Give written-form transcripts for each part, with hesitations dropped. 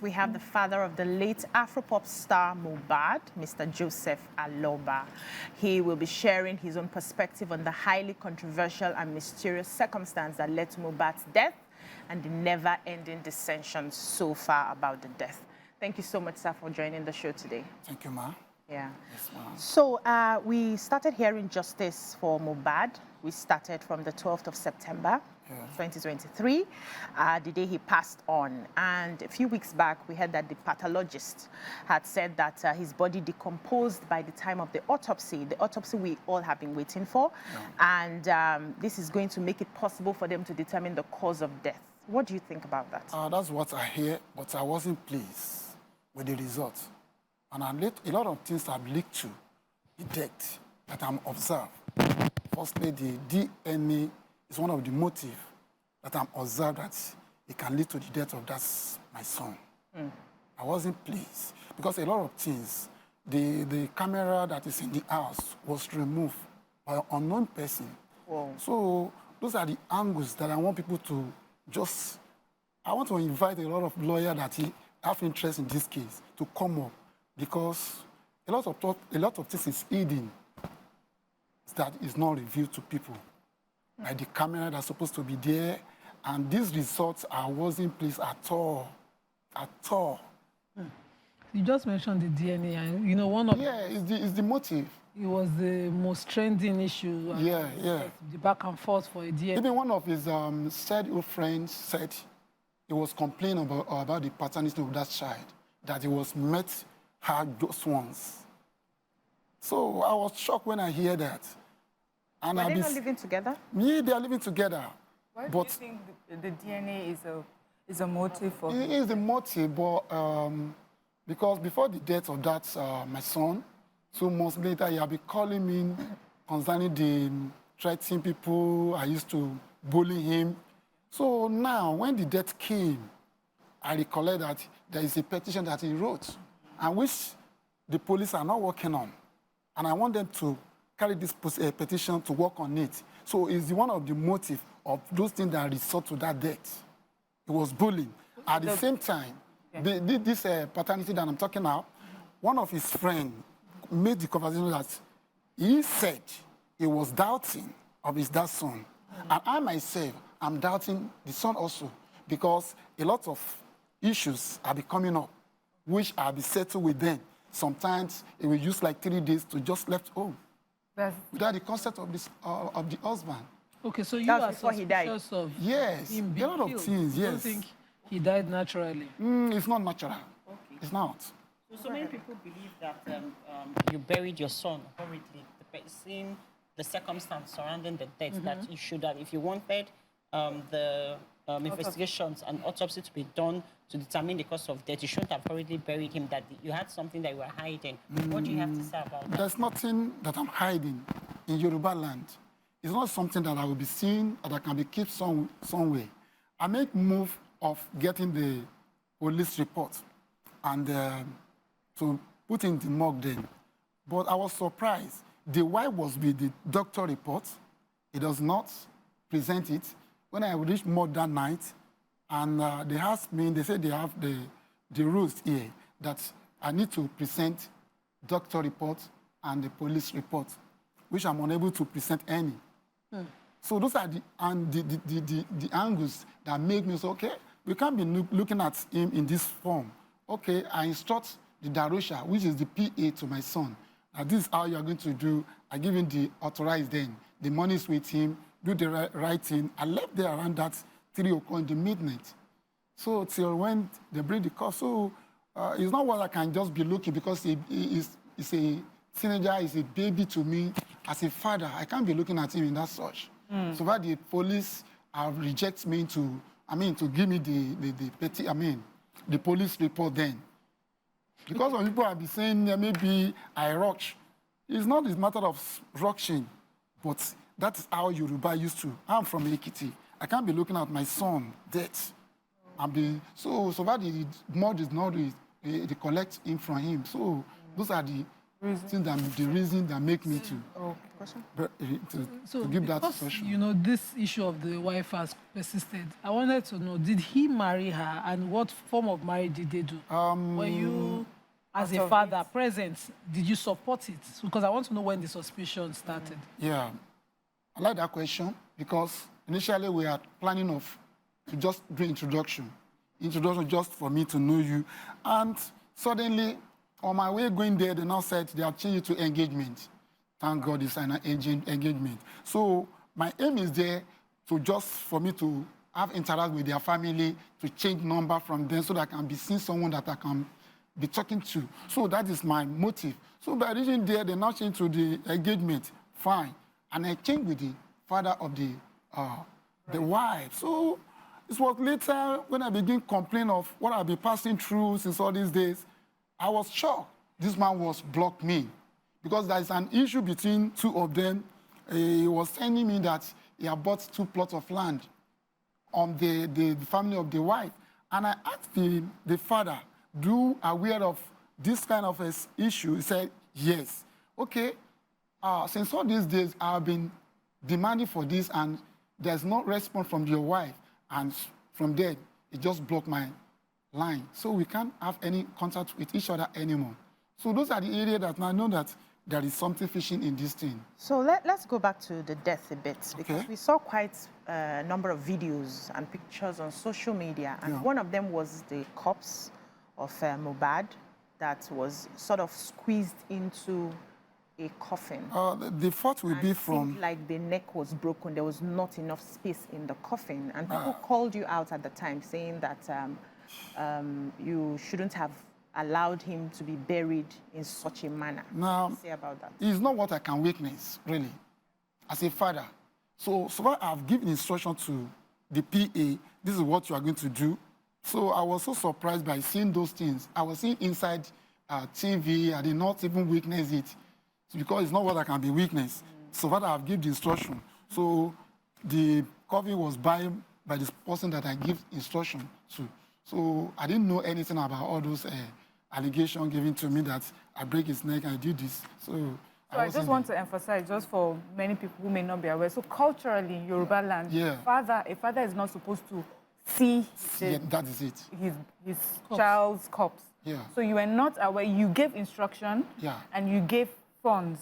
We have the father of the late Afropop star Mohbad, Mr. Joseph Aloba. He will be sharing his own perspective on the highly controversial and mysterious circumstance that led to Mohbad's death and the never-ending dissensions so far about the death. Thank you so much, sir, for joining the show today. Thank you, ma. Yeah. Yes, ma. So we started hearing justice for Mohbad. We started from the 12th of September. 2023, the day he passed on. And a few weeks back, we heard that the pathologist had said that his body decomposed by the time of the autopsy we all have been waiting for. Yeah. And this is going to make it possible for them to determine the cause of death. What do you think about that? That's what I hear, but I wasn't pleased with the results. And a lot of things have leaked to the death that I'm observed. Firstly, the DNA is one of the motives that I'm observed that it can lead to the death of my son. I wasn't pleased because a lot of things, the camera that is in the house was removed by an unknown person. Whoa. So those are the angles that I want people to I want to invite a lot of lawyers that have interest in this case to come up because a lot of things is hidden that is not revealed to people. By the camera that's supposed to be there, and these results wasn't pleased at all. At all. You just mentioned the DNA, and you know one of it's the motive. It was the most trending issue. The back and forth for a DNA. Even one of his childhood friends said he was complaining about the paternity of that child, that he was met her just once. So I was shocked when I hear that. And are they not living together? Yeah, they are living together. Why do you think the DNA is a motive for him? It is the motive, but because before the death of that, my son, 2 months later, he had been calling me concerning the threatening people. I used to bully him. So now, when the death came, I recollect that there is a petition that he wrote, and which the police are not working on. And I want them to carry this petition to work on it. So it's one of the motives of those things that result to that death. It was bullying. At the same time, this paternity that I'm talking about, one of his friends made the conversation that he said he was doubting of his dad's son. And I myself, I'm doubting the son also, because a lot of issues are coming up, which I'll be settled with them. Sometimes it will use like 3 days to just left home. Without the consent of the husband. Okay, so you are suspicious of him being a lot of things, You don't think he died naturally? It's not natural. Okay. It's not. So many people believe that you buried your son horribly. The circumstance surrounding the death, that you should have, if you wanted the investigations and autopsy to be done to determine the cause of death, you shouldn't have hurriedly buried him, that you had something that you were hiding. What do you have to say about that? There's nothing that I'm hiding in Yoruba land. It's not something that I will be seen or that can be kept somewhere. I make move of getting the police report and to put in the morgue then. But I was surprised. The wife was with the doctor report. It does not present it. When I reached morgue that night, and they asked me, they said they have the rules here that I need to present doctor report and the police report, which I'm unable to present any. So those are the angles that make me say, okay, we can't be looking at him in this form. Okay, I instruct the Darusha, which is the PA to my son. This is how you are going to do. I give him the authorized then. The money's with him, do the right thing. I left there around that 3 o'clock in the midnight. So till when they bring the car. So it's not what I can just be looking, because he's a teenager, he's a baby to me. As a father, I can't be looking at him in that such. So that the police reject me to give me the police report then. Because when people have been saying maybe I rush, it's not a matter of rushing, but that is how Yoruba used to. I'm from Ekiti. I can't be looking at my son dead. So that the mud is not they collect him from him. So those are the the reason that make me to, to give that expression. You know, this issue of the wife has persisted. I wanted to know, did he marry her, and what form of marriage did they do? Were you, as a father, present? Did you support it? Because I want to know when the suspicion started. Yeah, I like that question because initially we are planning to just do introduction just for me to know you, and suddenly on my way going there, they now said they have changed it to engagement. Thank God it's an engagement. So my aim is there to just for me to have interact with their family, to change number from them so that I can be seeing someone that I can be talking to. So that is my motive. So by reaching there, they now change to the engagement. Fine. And I changed with the father of the wife. So it was later when I began complaining of what I've been passing through since all these days. I was shocked. This man was blocked me because there is an issue between two of them. He was telling me that he had bought 2 plots of land on the family of the wife. And I asked the father, do you aware of this kind of issue? He said, yes. Okay, since all these days, I've been demanding for this and there's no response from your wife. And from there, it just blocked my line. So we can't have any contact with each other anymore. So those are the areas that I know that there is something fishing in this thing. So let's go back to the death a bit, because we saw quite a number of videos and pictures on social media, and one of them was the corpse of Mohbad that was sort of squeezed into a coffin. The thought will be from... Seemed like the neck was broken. There was not enough space in the coffin. And people called you out at the time saying that you shouldn't have allowed him to be buried in such a manner. Now, say about that? It's not what I can witness, really, as a father. So far I've given instruction to the PA, this is what you are going to do. So I was so surprised by seeing those things. I was seeing inside TV, I did not even witness it, because it's not what I can be witness. So far I've given the instruction. So the coffee was by this person that I give instruction to. So I didn't know anything about all those allegations given to me that I break his neck, I did this. So I just want to emphasize, just for many people who may not be aware, so culturally in Yoruba land, a father is not supposed to see that is it. his child's corpse. Yeah. So you were not aware, you gave instruction and you gave funds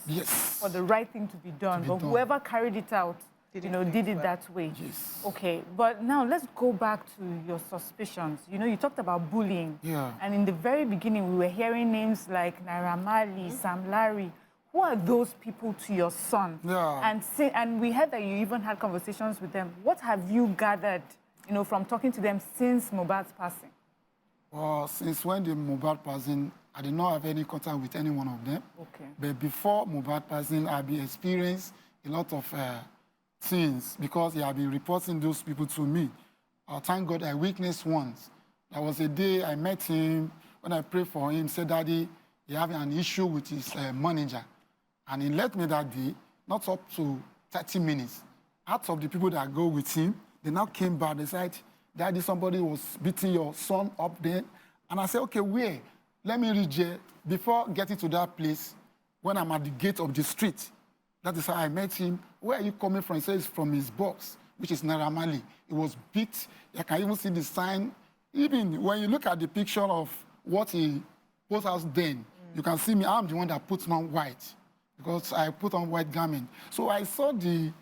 for the right thing to be done, but whoever carried it out did it that way. Yes. Okay, but now let's go back to your suspicions. You know, you talked about bullying. Yeah. And in the very beginning, we were hearing names like Naira Marley, Sam Larry. Who are those people to your son? Yeah. And we heard that you even had conversations with them. What have you gathered, from talking to them since Mohbad's passing? Well, since when the Mohbad passing, I did not have any contact with any one of them. Okay. But before Mohbad passing, I've been experienced a lot of things because he had been reporting those people to me. Thank God I witnessed once. There was a day I met him, when I prayed for him, said, Daddy, he having an issue with his manager. And he left me that day, not up to 30 minutes. Out of the people that go with him, they now came back. They said, Daddy, somebody was beating your son up there. And I said, okay, where? Let me reach there. Before getting to that place, when I'm at the gate of the street, that is how I met him. Where are you coming from? He says, from his box, which is Naira Marley. It was beat. I can even see the sign. Even when you look at the picture of what he put out then, you can see me. I'm the one that puts on white because I put on white garment. So I saw the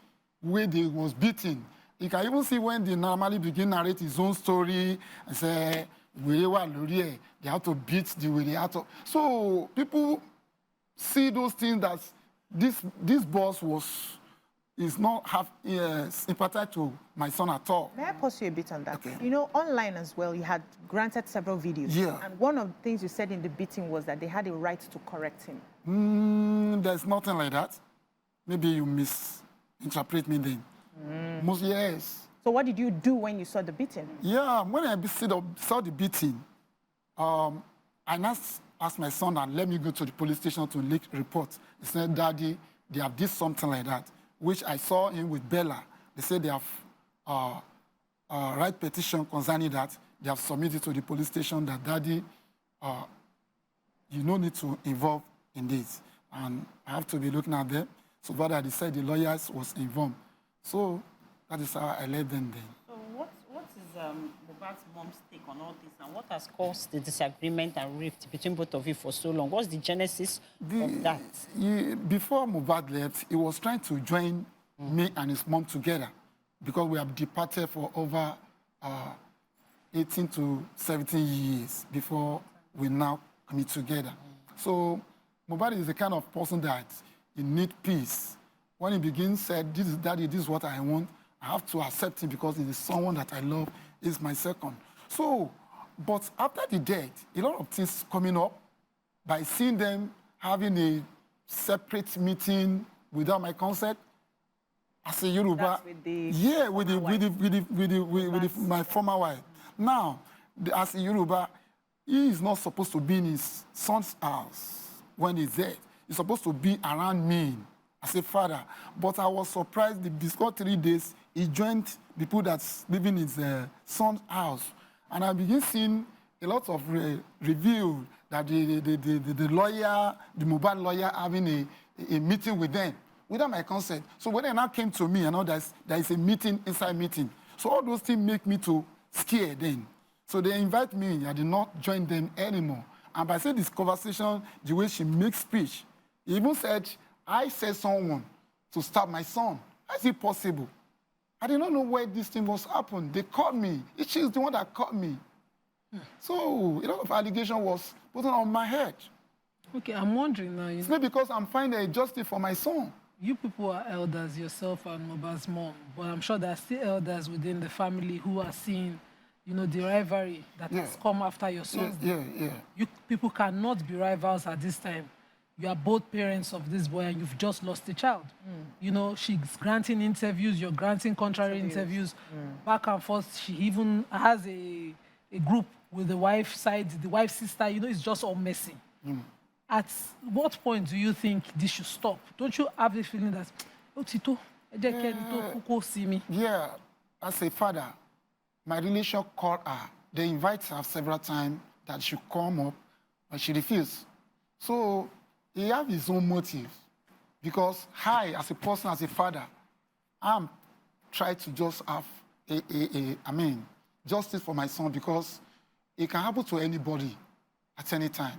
way they was beaten. You can even see when they normally begin to narrate his own story and say, they have to beat the way they have to. So people see those things that this boss is not sympathetic to my son at all. May I pause you a bit on that? Okay. You know, online as well, you had granted several videos. Yeah. And one of the things you said in the beating was that they had a right to correct him. There's nothing like that. Maybe you misinterpret me then. Yes. So what did you do when you saw the beating? Yeah, when I saw the beating, I asked my son and let me go to the police station to report. He said, Daddy, they have did something like that, which I saw him with Bella. They said they have write petition concerning that. They have submitted to the police station that, Daddy, you no need to involve in this. And I have to be looking at them. So what I decided, the lawyers was involved. So that is how I left them then. So what is Mohbad's mom's take on all this, and what has caused the disagreement and rift between both of you for so long? What's the genesis of that? Before Mohbad left, he was trying to join me and his mom together because we have departed for over 18 to 17 years before we now come together. So Mohbad is the kind of person that he needs peace. When he begins said, "This is daddy, this is what I want," I have to accept him because he is someone that I love, is my second. So, but after the death, a lot of things coming up by seeing them having a separate meeting without my consent. As a Yoruba, with my former wife. Now, as a Yoruba, he is not supposed to be in his son's house when he's dead. He's supposed to be around me as a father. But I was surprised because 3 days, he joined people that's living in his son's house. And I began seeing a lot of review that the lawyer, the Mohbad lawyer, having a meeting with them without my consent. So when they now came to me, I know there is a meeting, inside meeting. So all those things make me to scare then. So they invite me, I did not join them anymore. And by saying this conversation, the way she makes speech, he even said, I said someone to stab my son. How is it possible? I did not know where this thing was happening. They called me. She's the one that called me. So a lot of allegation was put on my head. Okay, I'm wondering now. It's not because I'm finding a justice for my son. You people are elders, yourself and Mohbad's mom, but I'm sure there are still elders within the family who are seeing, the rivalry that has come after your son's death. You people cannot be rivals at this time. You are both parents of this boy and you've just lost a child. She's granting interviews, you're granting contrary interviews. Back and forth. She even has a group with the wife's side, the wife's sister. It's just all messy. At what point do you think this should stop? Don't you have the feeling that, see me? Yeah, as a father, my relation called her. They invite her several times that she come up, but she refused. So he has his own motive. Because I, as a person, as a father, I'm trying to just have justice for my son because it can happen to anybody at any time.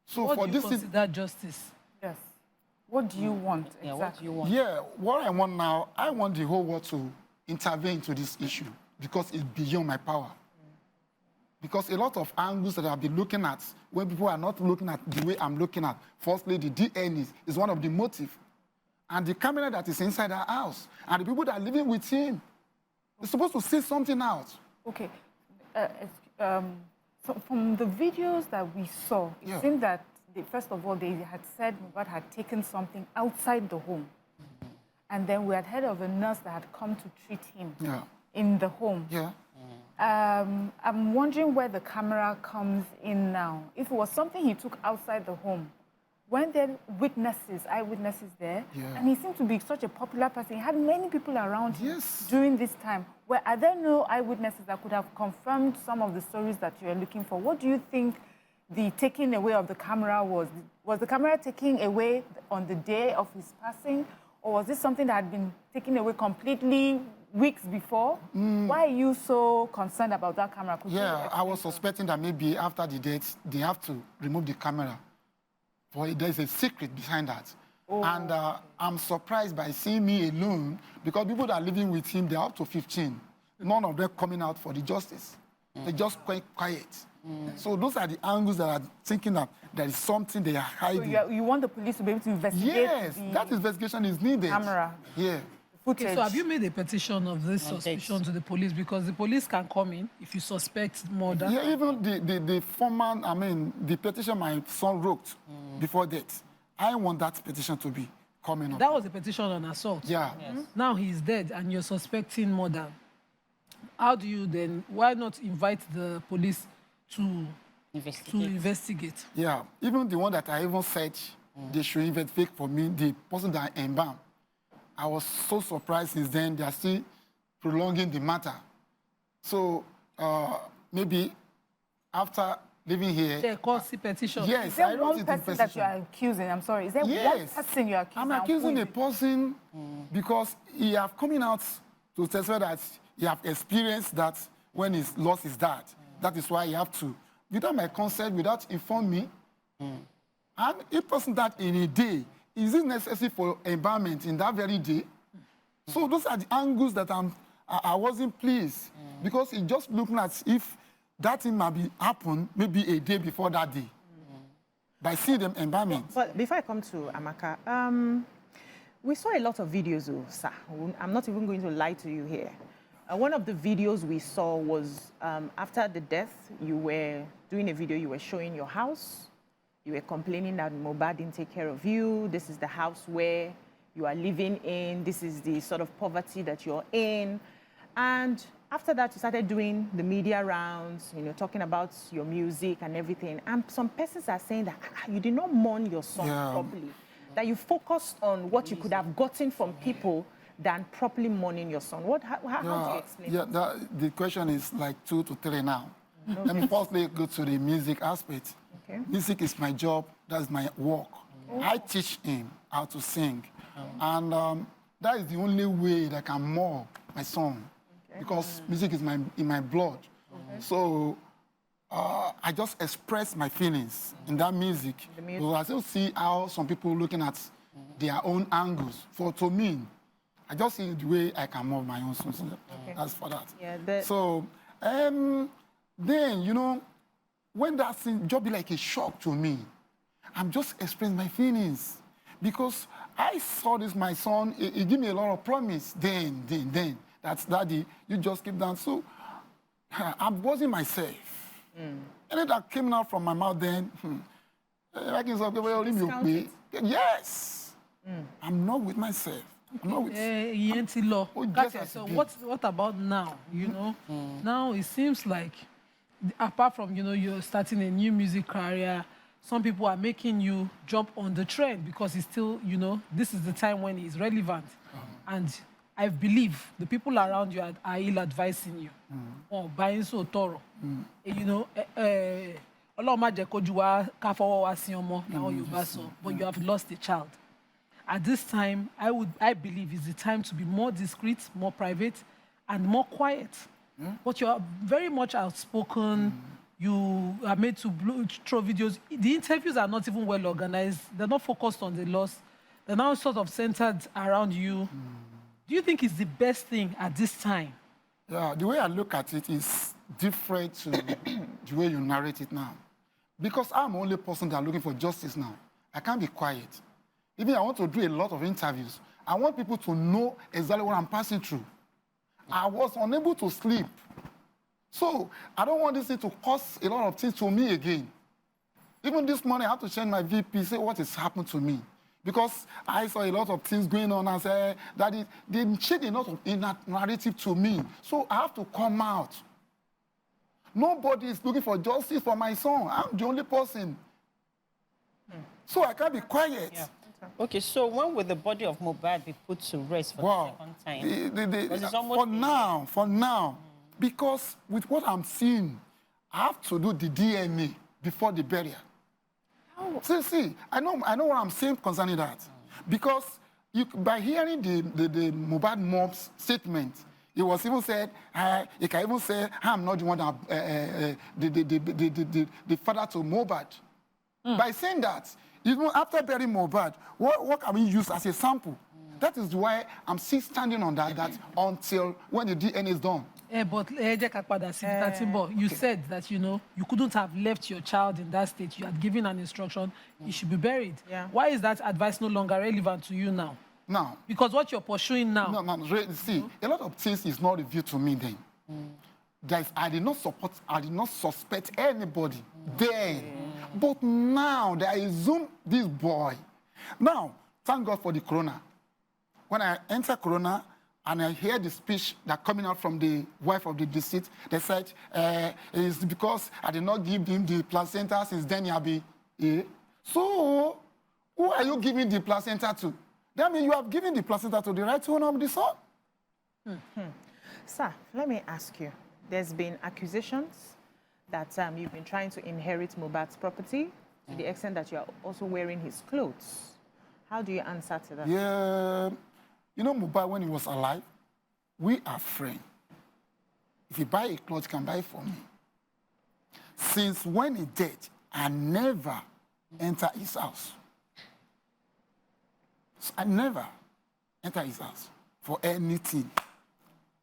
So what for do you this consider justice? Yes. What do you want exactly? What do you want? Yeah, what I want now, I want the whole world to intervene into this issue because it's beyond my power. Because a lot of angles that I've been looking at, when people are not looking at the way I'm looking at, firstly, the DNA is one of the motives. And the camera that is inside our house, and the people that are living with him, they're supposed to see something out. Okay. So from the videos that we saw, it seemed that, first of all, they had said Mohbad had taken something outside the home. And then we had heard of a nurse that had come to treat him in the home. I'm wondering where the camera comes in now. If it was something he took outside the home, weren't there eyewitnesses there? And he seemed to be such a popular person. He had many people around him during this time. Are there no eyewitnesses that could have confirmed some of the stories that you're looking for? What do you think the taking away of the camera was? Was the camera taken away on the day of his passing? Or was this something that had been taken away completely weeks before? Why are you so concerned about that camera? I was suspecting that maybe after the death, they have to remove the camera. For there's a secret behind that. And I'm surprised by seeing me alone because people that are living with him, they're up to 15. None of them coming out for the justice. They're just quite quiet. So those are the angles that I'm thinking that there is something they are hiding. So you want the police to be able to investigate? Yes, that investigation is needed. Camera. Okay, so have you made a petition of this suspicion to the police? Because the police can come in if you suspect murder. Yeah, even the former, the petition my son wrote before that, I want that petition to be coming up. That was a petition on assault. Yeah. Now he's dead and you're suspecting murder. How do you then, why not invite the police to investigate? Yeah, even the one that I even said they should investigate for me, the person that I embalmed. I was so surprised since then they are still prolonging the matter. So maybe after living here. Petition. Yes, is there I wrote one it in person that you petition. are accusing? I'm sorry. Is there Yes. one person you are accusing? I'm accusing a person because he have coming out to testify that he have experienced that when he lost his dad. That is why he have to, without my consent, without informing me. And if person died in a day, is it necessary for embalmment in that very day? So those are the angles that I wasn't pleased because it just looking at if that thing might be happen maybe a day before that day. By seeing them embalmment. But before I come to Amaka, we saw a lot of videos, sir. I'm not even going to lie to you here. One of the videos we saw was after the death, you were doing a video, you were showing your house. You were complaining that Mohbad didn't take care of you. This is the house where you are living in. This is the sort of poverty that you're in. And after that, you started doing the media rounds, you know, talking about your music and everything. And some persons are saying that you did not mourn your son properly, that you focused on what you could have gotten from people than properly mourning your son. How do you explain that? The question is like 2 to 3 now. Let me firstly go to the music aspect. Okay. Music is my job, that's my work. I teach him how to sing. And that is the only way that I can mourn my son. Because music is in my blood. So I just express my feelings in that music. So I still see how some people looking at their own angles. To me, I just see the way I can move my own son. So that's for that. Yeah, so then, you know, when that thing just be like a shock to me, I'm just expressing my feelings. Because I saw this, my son, he gave me a lot of promise then. That's daddy, you just keep down. So I wasn't myself. And that came out from my mouth then, yes, I'm not with myself. I'm not with So what about now? You know, now it seems like, apart from, you know, you're starting a new music career, some people are making you jump on the trend because it's still, you know, this is the time when it's relevant. And I believe the people around you are ill-advising you. Or buying so thorough. You know, but you have lost a child. At this time, I believe it's the time to be more discreet, more private, and more quiet. But you are very much outspoken. You are made to throw videos. The interviews are not even well organized. They're not focused on the loss. They're now sort of centered around you. Do you think it's the best thing at this time? Yeah, the way I look at it is different to the way you narrate it now. Because I'm the only person that's looking for justice now. I can't be quiet. Even I want to do a lot of interviews. I want people to know exactly what I'm passing through. I was unable to sleep. So I don't want this thing to cause a lot of things to me again. Even this morning, I have to change my VP, say what has happened to me. Because I saw a lot of things going on and say that they changed a lot of narrative to me. So I have to come out. Nobody is looking for justice for my son. I'm the only person. So I can't be quiet. Yeah. Okay, so when will the body of Mohbad be put to rest for the second time? For now, because with what I'm seeing, I have to do the DNA before the burial. See, I know what I'm saying concerning that. Because by hearing the Mohbad mom's statement, it was even said, you can even say, I'm not the one that, the father to Mohbad. By saying that, even after burying Mohbad, what can we use as a sample? That is why I'm still standing on that until when the DNA is done. But you said that, you know, you couldn't have left your child in that state. You had given an instruction, he should be buried. Yeah. Why is that advice no longer relevant to you now? No. Because what you're pursuing now... No. See, a lot of things is not revealed to me then. I did not suspect anybody then. But now, that I assume this boy. Now, thank God for the corona. When I enter corona, and I hear the speech that coming out from the wife of the deceased, they said, it's because I did not give him the placenta since then he'll be here. So, who are you giving the placenta to? That means you have given the placenta to the right owner of the son. Sir, let me ask you. There's been accusations that you've been trying to inherit Mohbad's property to the extent that you are also wearing his clothes. How do you answer to that? Yeah, you know, Mohbad, when he was alive, we are friends. If you buy a cloth, you can buy it for me. Since when he dead, I never enter his house. So I never enter his house for anything.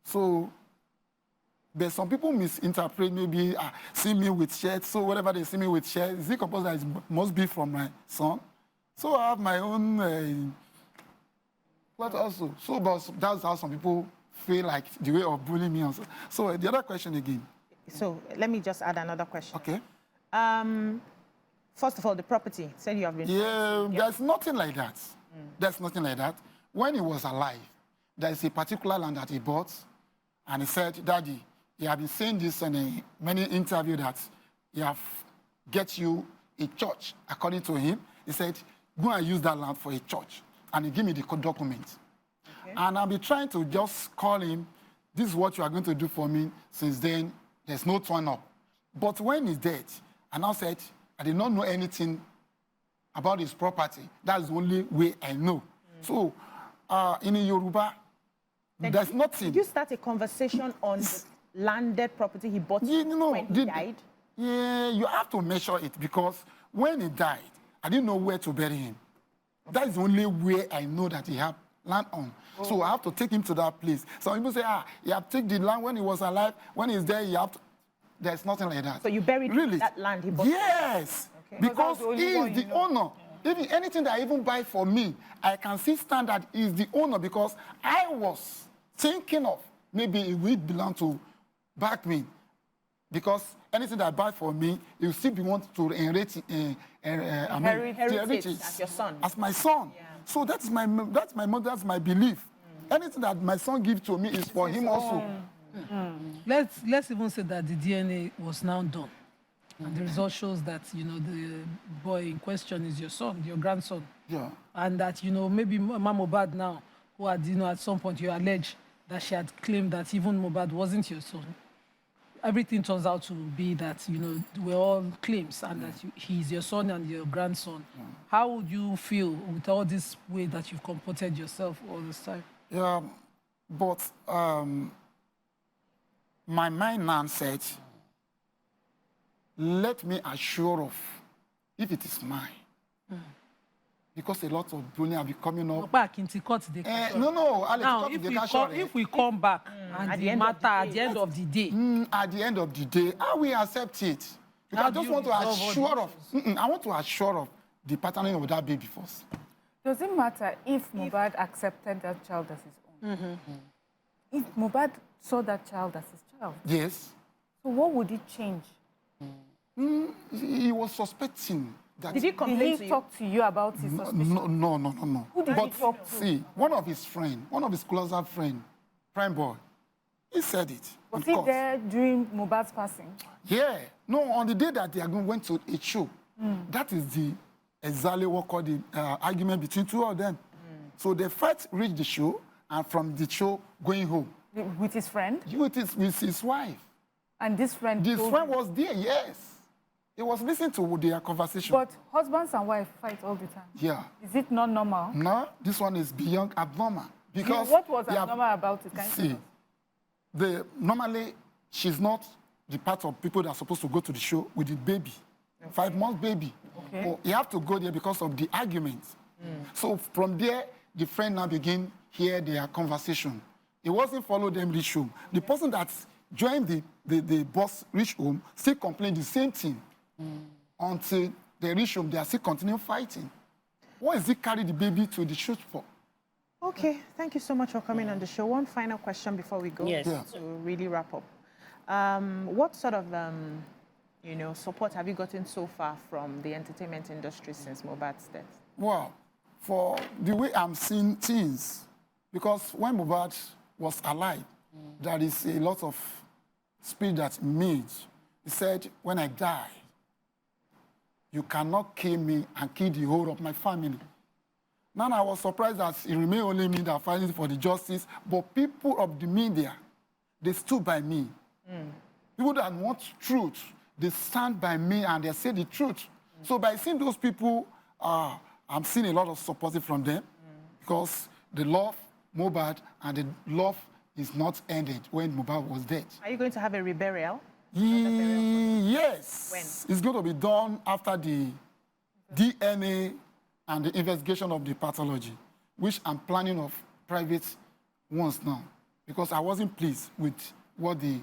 So there's some people misinterpret, maybe see me with shirts, so whatever they see me with shirts, is it composed that it must be from my son? So I have my own cloth also. So that's how some people feel like the way of bullying me also. So the other question again. So let me just add another question. Okay. First of all, the property. Said you have been. Yeah, there's nothing like that. There's nothing like that. When he was alive, there's a particular land that he bought, and he said, Daddy, he had been saying this in many interviews that he have get you a church. According to him, he said, go and use that land for a church. And he gave me the document. Okay. And I'll be trying to just call him, this is what you are going to do for me. Since then, there's no turn up. But when he's dead, I now said, I did not know anything about his property. That's the only way I know. So, in Yoruba, there's nothing. Did you start a conversation on the landed property he bought when he died? Yeah, you have to measure it, because when he died, I didn't know where to bury him. That is the only way I know that he had land on. Oh. So I have to take him to that place. Some people say, he have taken the land when he was alive. When he's there, you have to... There's nothing like that. So you buried that land he bought? Yes, okay. Because he is the owner. Even anything that I even buy for me, I can see stand that he is the owner, because I was thinking of maybe it will belong to back me. Because anything that I buy for me, you still be want to inherit it as your son. As my son. Yeah. So that's my belief. Anything that my son gives to me is for him also. Let's even say that the DNA was now done. And the result shows that, the boy in question is your son, your grandson. Yeah. And that, maybe Mohbad now, who had, at some point you allege that she had claimed that even Mohbad wasn't your son. Everything turns out to be that, we're all claims, and that he's your son and your grandson. How would you feel with all this way that you've comported yourself all this time? Yeah, but my mind now said, let me assure of if it is mine. Because a lot of bullying are coming up. Back into court, now, if we come back and at the end of the day, at the end of the day, I will accept it. Because I just want to assure of. I want to assure of the patterning of that baby first. Does it matter if Mohbad accepted that child as his own? If Mohbad saw that child as his child? Yes. So what would it change? He was suspecting. Did he talk to you about his suspicion? No. Who did he talk to? See, one of his closer friend, prime boy, he said it. Was he there during Mohbad's passing? Yeah. No, on the day that they went to a show, that is exactly what called the argument between two of them. So the fight reached the show, and from the show, going home. With his friend? With his wife. And this friend was there, yes. He was listening to their conversation. But husbands and wives fight all the time. Yeah. Is it not normal? No, this one is beyond abnormal. Because what was abnormal about it? Normally, she's not the part of people that are supposed to go to the show with the baby. 5 months baby. Okay. So you have to go there because of the arguments. So from there, the friend now begin hear their conversation. He wasn't follow them reach home. The person that joined the boss reach home still complained the same thing. Until they reach home, they are still continuing fighting. What is he carry the baby to the church for? Okay, thank you so much for coming on the show. One final question before we go to really wrap up. What sort of support have you gotten so far from the entertainment industry since Mohbad's death? Well, for the way I'm seeing things, because when Mohbad was alive, there is a lot of speech that made. He said, when I die, you cannot kill me and kill the whole of my family. Now I was surprised that it remained only me that fighting for the justice, but people of the media, they stood by me. People that want truth, they stand by me and they say the truth. So by seeing those people, I'm seeing a lot of support from them because the love Mohbad and the love is not ended when Mohbad was dead. Are you going to have a reburial? Yes. When? It's going to be done after the DNA and the investigation of the pathology, which I'm planning of private ones now, because I wasn't pleased with what the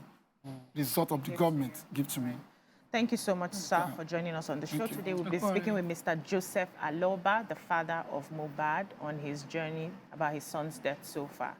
result of the government give to me. Thank you so much, sir, for joining us on the show today. We'll be speaking with Mr. Joseph Aloba, the father of Mohbad, on his journey about his son's death so far.